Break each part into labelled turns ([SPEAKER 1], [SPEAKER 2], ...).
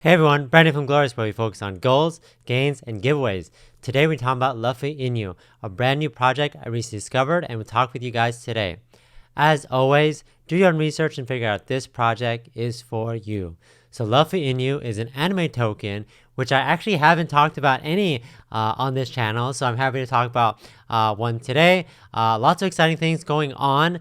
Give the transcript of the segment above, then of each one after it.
[SPEAKER 1] Hey everyone, Brandon from Goalorious, where we focus on goals, gains, and giveaways. Today we're talking about Luffy Inu, a brand new project I recently discovered, and we'll talk with you guys today. As always, do your own research and figure out if this project is for you. So Luffy Inu is an anime token, which I actually haven't talked about any on this channel, so I'm happy to talk about one today. Lots of exciting things going on.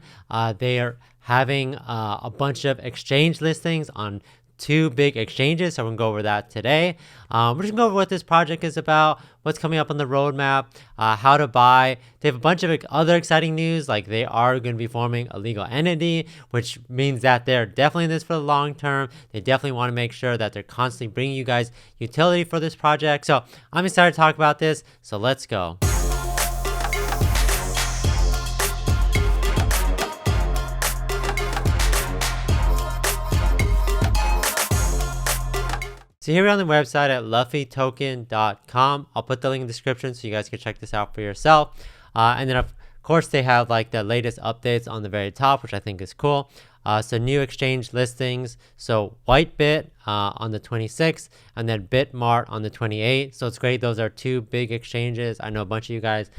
[SPEAKER 1] They are having a bunch of exchange listings on two big exchanges, so we're gonna go over that today. We're just gonna go over what this project is about, what's coming up on the roadmap, how to buy. They have a bunch of other exciting news, like they are going to be forming a legal entity, which means that they're definitely in this for the long term. They definitely want to make sure that they're constantly bringing you guys utility for this project. So I'm excited to talk about this, so let's go. So here we're on the website at luffytoken.com. I'll put the link in the description so you guys can check this out for yourself. And then of course they have like the latest updates on the very top, which I think is cool. So new exchange listings. So Whitebit on the 26th and then Bitmart on the 28th. So it's great. Those are two big exchanges. I know a bunch of you guys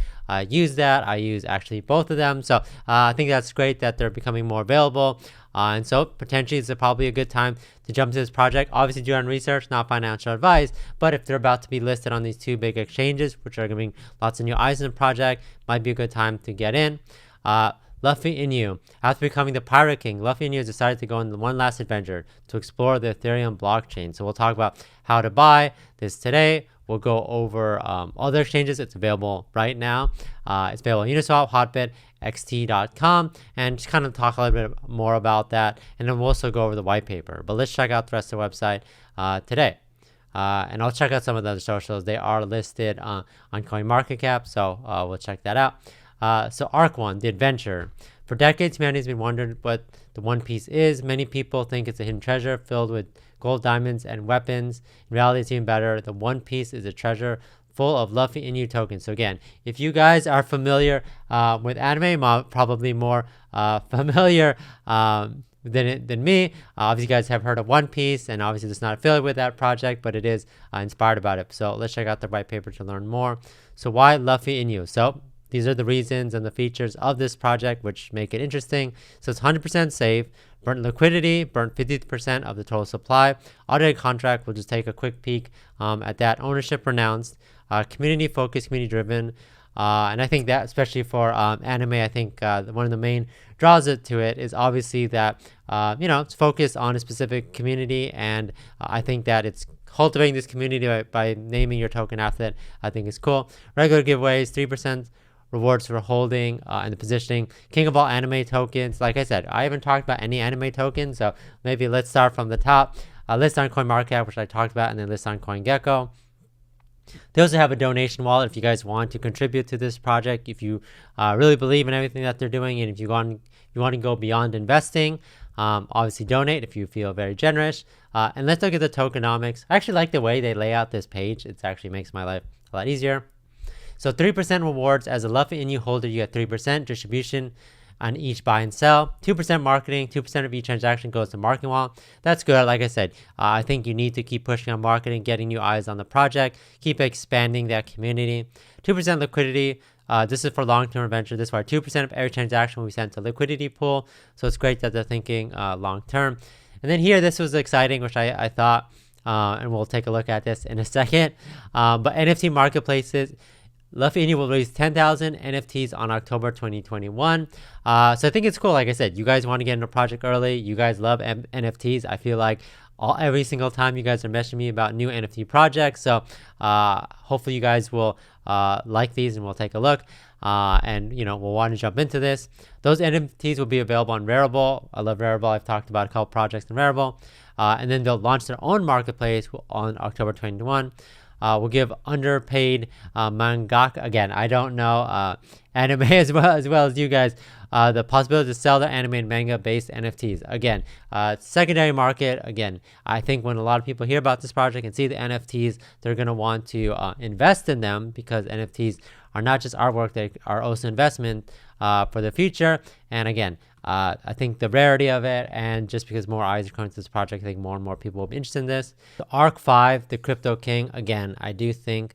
[SPEAKER 1] use that. I use actually both of them. So I think that's great that they're becoming more available. And so potentially it's probably a good time to jump to this project. Obviously do your own research, not financial advice, but if they're about to be listed on these two big exchanges, which are giving lots of new eyes in the project, might be a good time to get in. Luffy Inu. After becoming the Pirate King, Luffy Inu has decided to go on one last adventure to explore the Ethereum blockchain. So we'll talk about how to buy this today. We'll go over other exchanges. It's available right now. It's available on Uniswap, Hotbit, xt.com, and just kind of talk a little bit more about that. And then we'll also go over the white paper. But let's check out the rest of the website today. And I'll check out some of the other socials. They are listed on CoinMarketCap, so we'll check that out. So Arc 1, the adventure. For decades, humanity has been wondering what the One Piece is. Many people think it's a hidden treasure filled with gold, diamonds, and weapons. In reality, it's even better. The One Piece is a treasure full of Luffy Inu tokens. So again, if you guys are familiar with anime, probably more familiar than me. Obviously, you guys have heard of One Piece, and obviously it's not affiliated with that project, but it is inspired about it. So let's check out the white paper to learn more. So why Luffy Inu? So these are the reasons and the features of this project which make it interesting. So it's 100% safe, burnt liquidity, burnt 50% of the total supply. Automated contract, we'll just take a quick peek at that. Ownership pronounced, community focused, community driven. And I think that especially for anime, I think one of the main draws to it is obviously that, it's focused on a specific community. And I think that it's cultivating this community by naming your token after it, I think is cool. Regular giveaways, 3% rewards for holding and the positioning. King of all anime tokens. Like I said, I haven't talked about any anime tokens, so maybe let's start from the top. List on CoinMarketCap, which I talked about, and then list on CoinGecko. They also have a donation wallet if you guys want to contribute to this project, if you really believe in everything that they're doing, and if you want to go beyond investing. Obviously donate if you feel very generous. And let's look at the tokenomics. I actually like the way they lay out this page. It actually makes my life a lot easier. So 3% rewards. As a Luffy Inu holder, you get 3% distribution on each buy and sell. 2% marketing. 2% of each transaction goes to marketing wallet. That's good. Like I said, I think you need to keep pushing on marketing, getting new eyes on the project, keep expanding that community. 2% liquidity. This is for long-term adventure. This is why 2% of every transaction will be sent to liquidity pool. So it's great that they're thinking long-term. And then here, this was exciting, which I thought, and we'll take a look at this in a second. But NFT marketplaces. Luffy Inu will release 10,000 NFTs on October 2021. So I think it's cool. Like I said, you guys want to get into a project early. You guys love NFTs. I feel like every single time you guys are messaging me about new NFT projects. So hopefully you guys will like these and we'll take a look. And we'll want to jump into this. Those NFTs will be available on Rarible. I love Rarible. I've talked about a couple projects in Rarible. And then they'll launch their own marketplace on October 21. We'll give underpaid mangaka. Again, I don't know anime as well as you guys. the possibility to sell their anime and manga based NFTs. Again, secondary market. Again, I think when a lot of people hear about this project and see the NFTs, they're going to want to invest in them, because NFTs are not just artwork, they are also investment for the future. And again, I think the rarity of it, and just because more eyes are coming to this project, I think more and more people will be interested in this. The Arc 5, the Crypto King, again, I do think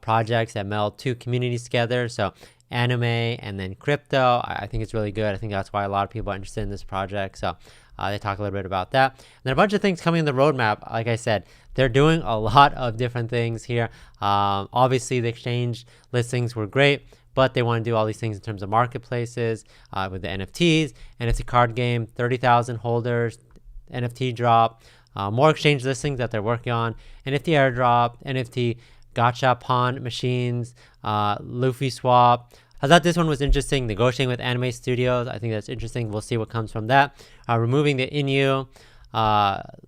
[SPEAKER 1] projects that meld two communities together, so anime and then crypto, I think it's really good. I think that's why a lot of people are interested in this project. So they talk a little bit about that. And then a bunch of things coming in the roadmap. Like I said, they're doing a lot of different things here. Obviously, the exchange listings were great, but they want to do all these things in terms of marketplaces with the NFTs. NFT card game, 30,000 holders, NFT drop, more exchange listings that they're working on, NFT airdrop, NFT gachapon machines, Luffy swap. I thought this one was interesting, negotiating with anime studios. I think that's interesting. We'll see what comes from that. Removing the Inu,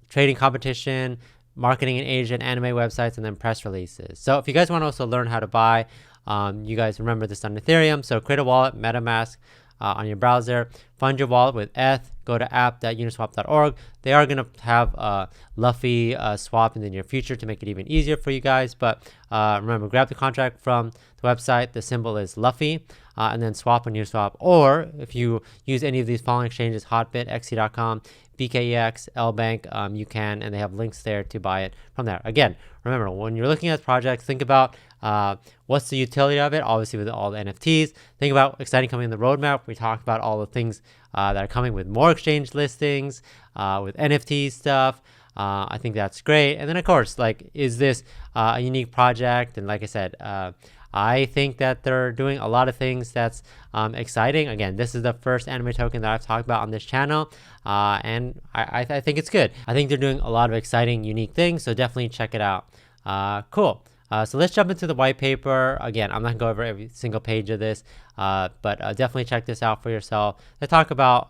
[SPEAKER 1] trading competition, marketing in Asian anime websites, and then press releases. So if you guys want to also learn how to buy, you guys remember this on Ethereum. So create a wallet, MetaMask, on your browser, fund your wallet with ETH, go to app.uniswap.org. They are going to have Luffy swap in the near future to make it even easier for you guys. But remember, grab the contract from the website. The symbol is Luffy, and then swap on Uniswap. Or if you use any of these following exchanges, Hotbit, XC.com, BKEX, LBank, you can, and they have links there to buy it from there. Again, remember, when you're looking at projects, think about what's the utility of it. Obviously, with all the NFTs, think about exciting coming in the roadmap. We talked about all the things that are coming with more exchange listings, with NFT stuff. I think that's great. And then, of course, like, is this a unique project? And like I said, I think that they're doing a lot of things that's exciting. Again, this is the first anime token that I've talked about on this channel, and I think it's good. I think they're doing a lot of exciting, unique things, so definitely check it out. Cool. So let's jump into the white paper. Again, I'm not going to go over every single page of this, but definitely check this out for yourself. They talk about,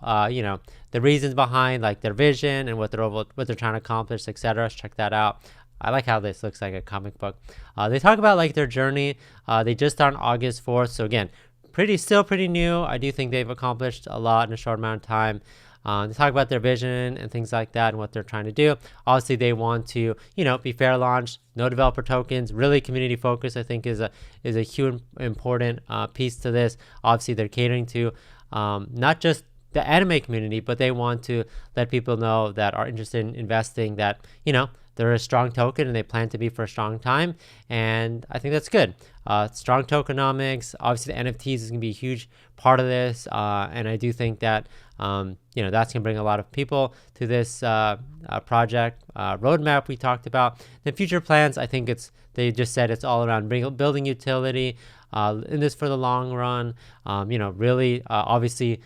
[SPEAKER 1] the reasons behind, like, their vision and what they're trying to accomplish, etc. Check that out. I like how this looks like a comic book. They talk about, like, their journey. They just started on August 4th. So again, still pretty new. I do think they've accomplished a lot in a short amount of time. They talk about their vision and things like that and what they're trying to do. Obviously, they want to, be fair launch, no developer tokens, really community focused. I think is a huge important piece to this. Obviously, they're catering to not just the anime community, but they want to let people know that are interested in investing that, they're a strong token and they plan to be for a strong time. And I think that's good. Strong tokenomics. Obviously, the NFTs is going to be a huge part of this. And I do think that, that's going to bring a lot of people to this project. Roadmap we talked about. The future plans, I think they just said it's all around building utility in this for the long run. Really, obviously,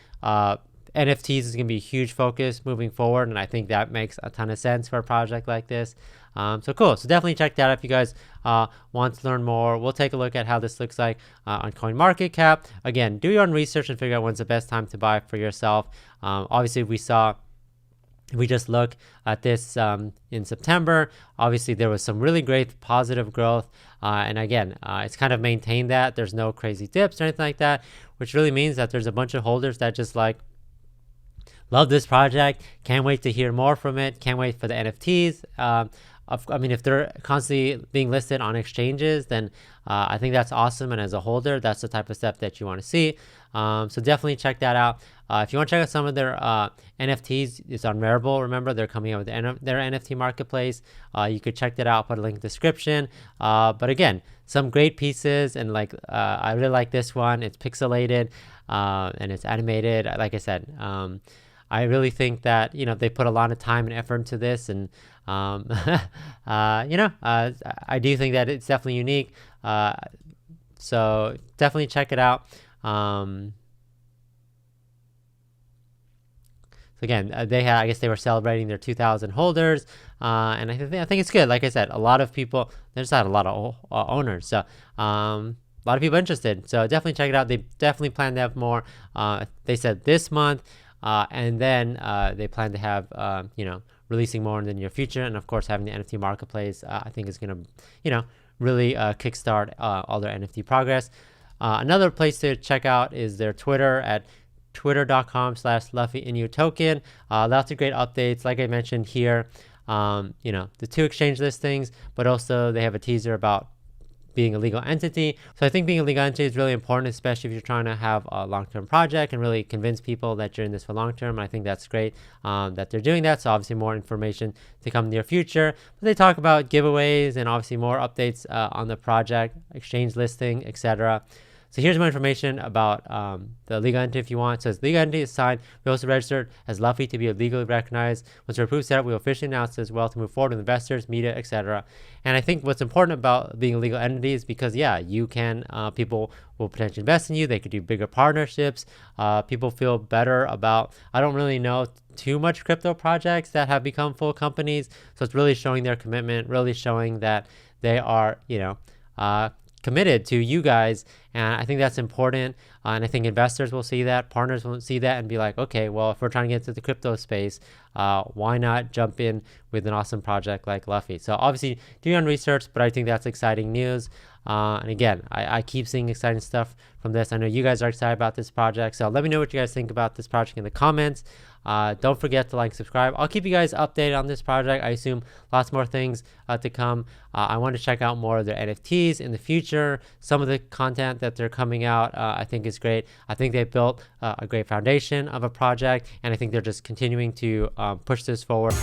[SPEAKER 1] NFTs is going to be a huge focus moving forward, and I think that makes a ton of sense for a project like this. So cool. So definitely check that out if you guys want to learn more. We'll take a look at how this looks like on CoinMarketCap. Again, do your own research and figure out when's the best time to buy for yourself. Obviously, we just look at this in September. Obviously, there was some really great positive growth. And again, it's kind of maintained that. There's no crazy dips or anything like that, which really means that there's a bunch of holders that just love this project. Can't wait to hear more from it. Can't wait for the NFTs. If they're constantly being listed on exchanges, then I think that's awesome. And as a holder, that's the type of stuff that you want to see. So definitely check that out. If you want to check out some of their NFTs, it's on Rarible. Remember, they're coming out with their NFT marketplace. You could check that out. Put a link in the description. But again, some great pieces. And I really like this one. It's pixelated and it's animated. Like I said, I really think that, they put a lot of time and effort into this. And, I do think that it's definitely unique. So definitely check it out. So again, I guess they were celebrating their 2,000 holders. And I think it's good. Like I said, a lot of people, there's not a lot of owners. So, a lot of people interested. So definitely check it out. They definitely plan to have more. They said this month. And then they plan to have, releasing more in the near future. And of course, having the NFT marketplace, I think is going to, really kickstart all their NFT progress. Another place to check out is their Twitter at twitter.com/LuffyNU token. Lots of great updates, like I mentioned here. The 2 exchange listings, but also they have a teaser about being a legal entity. So I think being a legal entity is really important, especially if you're trying to have a long-term project and really convince people that you're in this for long-term. I think that's great that they're doing that. So obviously more information to come in the near future. But they talk about giveaways and obviously more updates on the project, exchange listing, etc. So here's more information about the legal entity if you want. So legal entity is signed. We also registered as Luffy to be legally recognized. Once we're approved setup, we will officially announce as well to move forward with investors, media, etc. And I think what's important about being a legal entity is because, you can, people will potentially invest in you. They could do bigger partnerships. People feel better about, I don't really know too much crypto projects that have become full companies. So it's really showing their commitment, really showing that they are, committed to you guys, and I think that's important. And I think investors will see that, partners will see that, and be like, okay, well, if we're trying to get into the crypto space, why not jump in with an awesome project like Luffy? So obviously do your own research, but I think that's exciting news. And again, I keep seeing exciting stuff from this. I know you guys are excited about this project, so let me know what you guys think about this project in the comments. Don't forget to like, subscribe. I'll keep you guys updated on this project. I assume lots more things to come. I want to check out more of their NFTs in the future. Some of the content that they're coming out, I think is great. I think they built a great foundation of a project, and I think they're just continuing to push this forward.